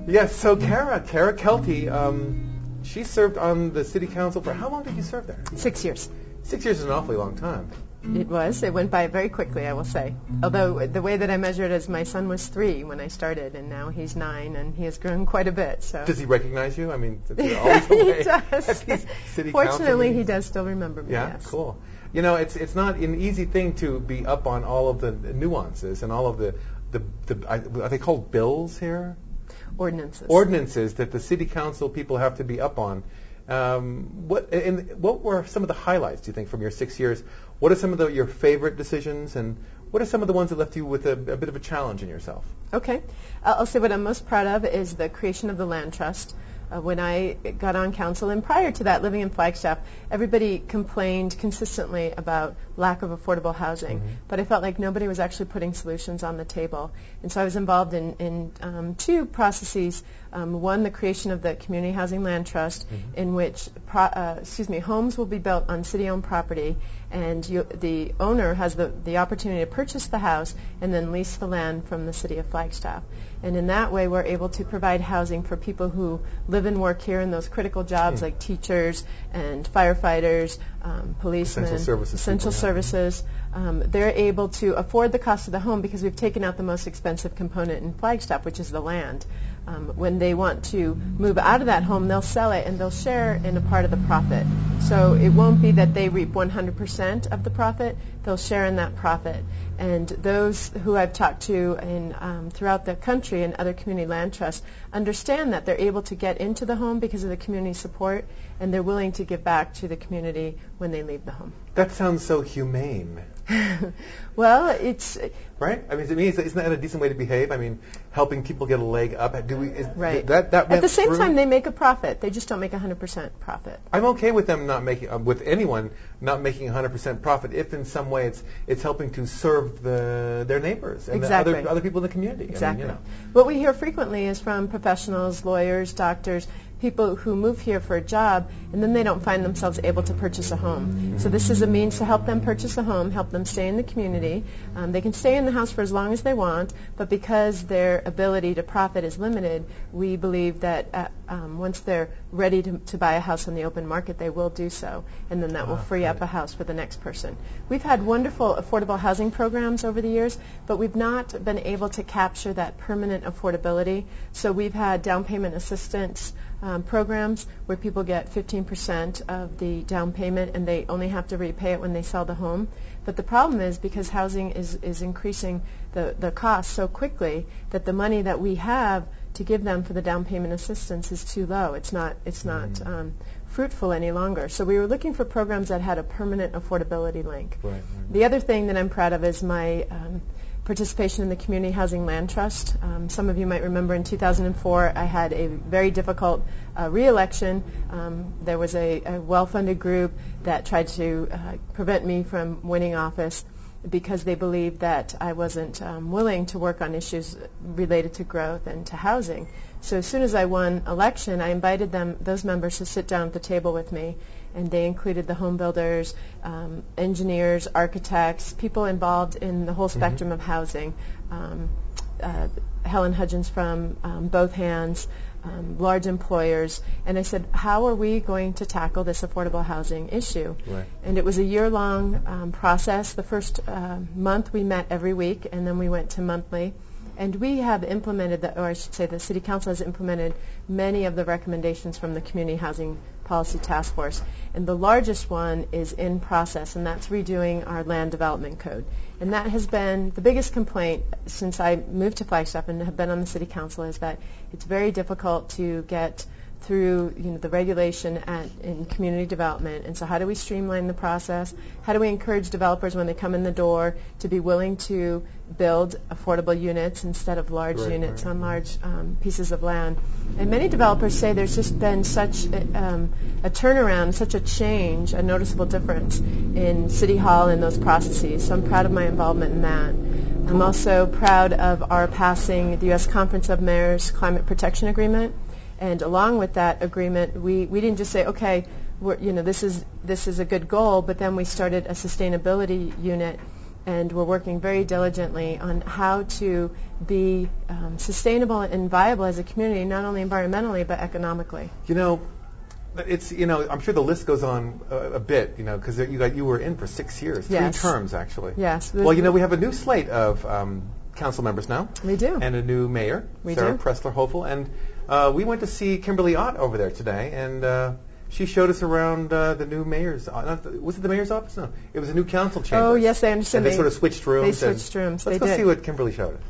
Yes, so Kara Kelty, she served on the city council for, how long did you serve there? 6 years. 6 years is an awfully long time. It was. It went by very quickly, I will say. Although the way that I measure it is my son was 3 when I started, and now he's 9, and he has grown quite a bit. So. Does he recognize you? I mean, always the way he does. City Fortunately, he does still remember me. Yeah, yes. Cool. You know, it's not an easy thing to be up on all of the nuances and all of the are they called bills here? Ordinances that the city council people have to be up on. What were some of the highlights, do you think, from your 6 years? What are some of your favorite decisions, and what are some of the ones that left you with a bit of a challenge in yourself? Okay. I'll say what I'm most proud of is the creation of the land trust. When I got on council, and prior to that, living in Flagstaff, everybody complained consistently about lack of affordable housing. Mm-hmm. But I felt like nobody was actually putting solutions on the table. And so I was involved in 2 processes. One, the creation of the Community Housing Land Trust, mm-hmm. in which homes will be built on city-owned property, and the owner has the opportunity to purchase the house and then lease the land from the city of Flagstaff. And in that way, we're able to provide housing for people who live and work here in those critical jobs like teachers and firefighters, policemen, essential services. They're able to afford the cost of the home because we've taken out the most expensive component in Flagstaff, which is the land. When they want to move out of that home, they'll sell it and they'll share in a part of the profit. So it won't be that they reap 100% of the profit. They'll share in that profit. And those who I've talked to throughout the country and other community land trusts understand that they're able to get into the home because of the community support, and they're willing to give back to the community when they leave the home. That sounds so humane. Well, it's... Right? I mean, isn't that a decent way to behave? I mean, helping people get a leg up. Right. That at the same time, they make a profit. They just don't make 100% profit. I'm okay with them not making, with anyone not making 100% profit if in some way it's helping to serve their neighbors and exactly. the other people in the community. Exactly. I mean, What we hear frequently is from professionals, lawyers, doctors, people who move here for a job, and then they don't find themselves able to purchase a home. Mm-hmm. So this is a means to help them purchase a home, help them stay in the community. They can stay in the house for as long as they want, but because their ability to profit is limited, we believe that once they're ready to buy a house on the open market, they will do so, and then that will free up a house for the next person. We've had wonderful affordable housing programs over the years, but we've not been able to capture that permanent affordability. So we've had down payment assistance programs where people get 15% of the down payment and they only have to repay it when they sell the home. But the problem is because housing is increasing the cost so quickly that the money that we have to give them for the down payment assistance is too low. It's not fruitful any longer. So we were looking for programs that had a permanent affordability link. Right. The other thing that I'm proud of is my participation in the Community Housing Land Trust. Some of you might remember in 2004 I had a very difficult re-election. There was a well-funded group that tried to prevent me from winning office because they believed that I wasn't willing to work on issues related to growth and to housing. So as soon as I won election, I invited those members to sit down at the table with me, and they included the home builders, engineers, architects, people involved in the whole spectrum of housing. Helen Hudgens from Both Hands, large employers, and I said, how are we going to tackle this affordable housing issue? Right. And it was a year-long process. The first month we met every week, and then we went to monthly. And we have implemented, or I should say the City Council has implemented many of the recommendations from the Community Housing Policy Task Force. And the largest one is in process, and that's redoing our land development code. And that has been the biggest complaint since I moved to Flagstaff and have been on the City Council, is that it's very difficult to get through the regulation in community development. And so how do we streamline the process? How do we encourage developers when they come in the door to be willing to build affordable units instead of large units on large pieces of land? And many developers say there's just been such a turnaround, such a change, a noticeable difference in City Hall and those processes. So I'm proud of my involvement in that. I'm also proud of our passing the U.S. Conference of Mayors Climate Protection Agreement. And along with that agreement, we didn't just say, okay, this is a good goal, but then we started a sustainability unit and we're working very diligently on how to be sustainable and viable as a community, not only environmentally but economically. I'm sure the list goes on a bit, because you were in for 6 years, yes. 3 terms actually. Yes. Well, we have a new slate of council members now. We do. And a new mayor, Sarah Pressler-Hopeful, and we went to see Kimberly Ott over there today, and she showed us around the new mayor's office. Was it the mayor's office? No, it was a new council chamber. Oh, yes, I understand. And they sort of switched rooms. They switched rooms. Let's go see what Kimberly showed us.